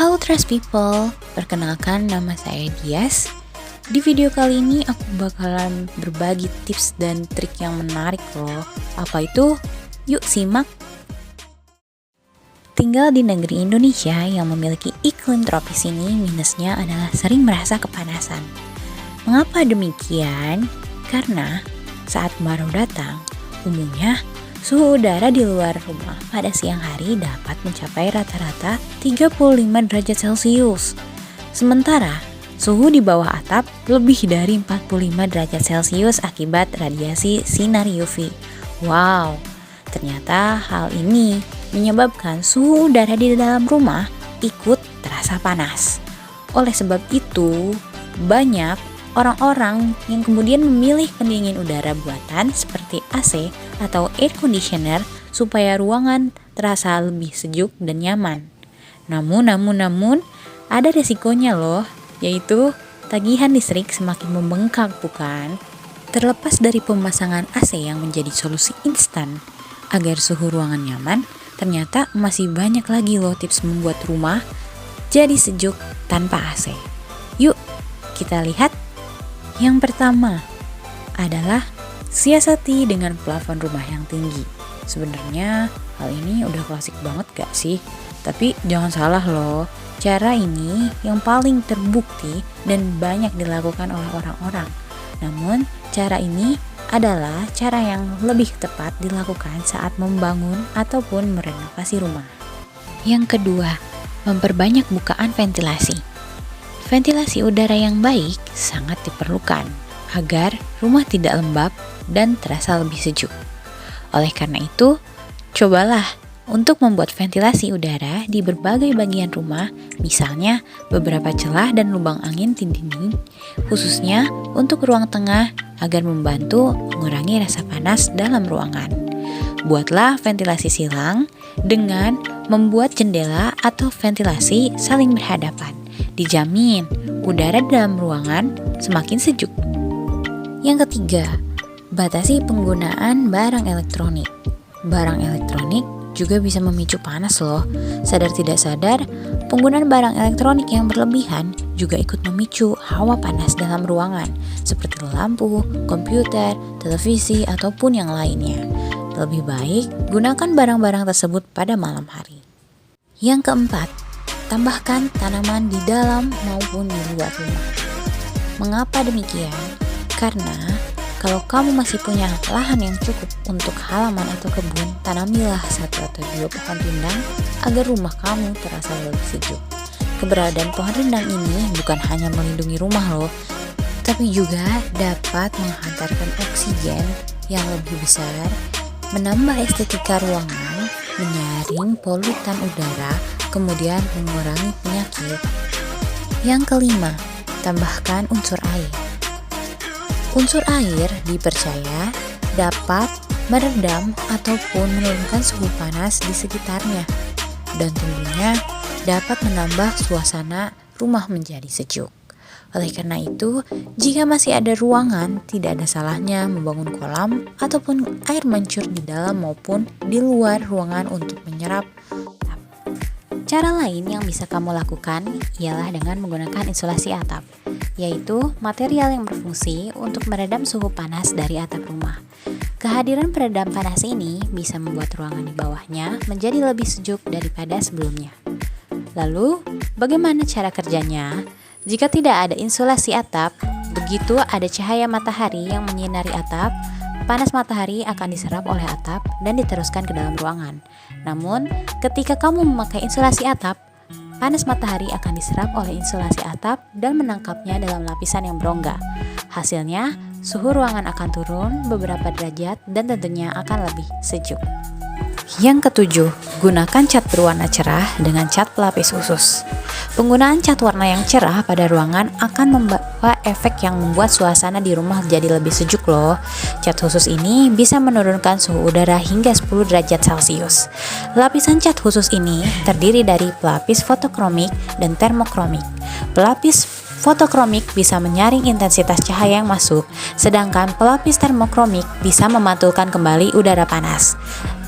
Halo Trust People, perkenalkan nama saya Dias. Di video kali ini aku bakalan berbagi tips dan trik yang menarik loh. Apa itu? Yuk simak. Tinggal di negeri Indonesia yang memiliki iklim tropis ini, minusnya adalah sering merasa kepanasan. Mengapa demikian? Karena saat kemarau datang, umumnya suhu udara di luar rumah pada siang hari dapat mencapai rata-rata 35 derajat Celcius. Sementara, suhu di bawah atap lebih dari 45 derajat Celcius akibat radiasi sinar UV. Wow, ternyata hal ini menyebabkan suhu udara di dalam rumah ikut terasa panas. Oleh sebab itu, banyak orang-orang yang kemudian memilih pendingin udara buatan seperti AC atau air conditioner supaya ruangan terasa lebih sejuk dan nyaman. Namun ada resikonya loh, yaitu tagihan listrik semakin membengkak, bukan? Terlepas dari pemasangan AC yang menjadi solusi instan agar suhu ruangan nyaman, ternyata masih banyak lagi loh tips membuat rumah jadi sejuk tanpa AC. Yuk, kita lihat. Yang pertama adalah siasati dengan plafon rumah yang tinggi. Sebenarnya hal ini udah klasik banget gak sih? Tapi jangan salah loh, cara ini yang paling terbukti dan banyak dilakukan oleh orang-orang. Namun cara ini adalah cara yang lebih tepat dilakukan saat membangun ataupun merenovasi rumah. Yang kedua, memperbanyak bukaan ventilasi. Ventilasi udara yang baik sangat diperlukan agar rumah tidak lembab dan terasa lebih sejuk. Oleh karena itu, cobalah untuk membuat ventilasi udara di berbagai bagian rumah, misalnya beberapa celah dan lubang angin di dinding, khususnya untuk ruang tengah agar membantu mengurangi rasa panas dalam ruangan. Buatlah ventilasi silang dengan membuat jendela atau ventilasi saling berhadapan. Dijamin udara dalam ruangan semakin sejuk. Yang ketiga, batasi penggunaan barang elektronik. Barang elektronik juga bisa memicu panas loh. Sadar tidak sadar, penggunaan barang elektronik yang berlebihan juga ikut memicu hawa panas dalam ruangan, seperti lampu, komputer, televisi, ataupun yang lainnya. Lebih baik gunakan barang-barang tersebut pada malam hari. Yang keempat, tambahkan tanaman di dalam maupun di luar rumah. Mengapa demikian? Karena kalau kamu masih punya lahan yang cukup untuk halaman atau kebun, tanamilah 1 atau 2 pohon rindang agar rumah kamu terasa lebih sejuk. Keberadaan pohon rindang ini bukan hanya melindungi rumah loh, tapi juga dapat menghantarkan oksigen yang lebih besar, menambah estetika ruangan, menyaring polutan udara, kemudian mengurangi penyakit. Yang kelima, tambahkan unsur air. Unsur air dipercaya dapat meredam ataupun menurunkan suhu panas di sekitarnya, dan tentunya dapat menambah suasana rumah menjadi sejuk. Oleh karena itu, jika masih ada ruangan, tidak ada salahnya membangun kolam ataupun air mancur di dalam maupun di luar ruangan untuk menyerap. Cara lain yang bisa kamu lakukan ialah dengan menggunakan insulasi atap, yaitu material yang berfungsi untuk meredam suhu panas dari atap rumah. Kehadiran peredam panas ini bisa membuat ruangan di bawahnya menjadi lebih sejuk daripada sebelumnya. Lalu, bagaimana cara kerjanya? Jika tidak ada insulasi atap, begitu ada cahaya matahari yang menyinari atap, panas matahari akan diserap oleh atap dan diteruskan ke dalam ruangan. Namun, ketika kamu memakai insulasi atap, panas matahari akan diserap oleh insulasi atap dan menangkapnya dalam lapisan yang berongga. Hasilnya, suhu ruangan akan turun beberapa derajat dan tentunya akan lebih sejuk. Yang ketujuh, gunakan cat berwarna cerah dengan cat pelapis khusus. Penggunaan cat warna yang cerah pada ruangan akan membawa efek yang membuat suasana di rumah jadi lebih sejuk loh. Cat khusus ini bisa menurunkan suhu udara hingga 10 derajat Celcius. Lapisan cat khusus ini terdiri dari pelapis fotokromik dan termokromik. Pelapis fotokromik bisa menyaring intensitas cahaya yang masuk, sedangkan pelapis termokromik bisa memantulkan kembali udara panas.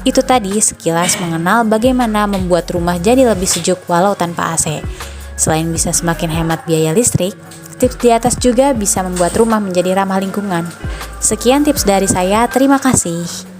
Itu tadi sekilas mengenal bagaimana membuat rumah jadi lebih sejuk walau tanpa AC. Selain bisa semakin hemat biaya listrik, tips di atas juga bisa membuat rumah menjadi ramah lingkungan. Sekian tips dari saya, terima kasih.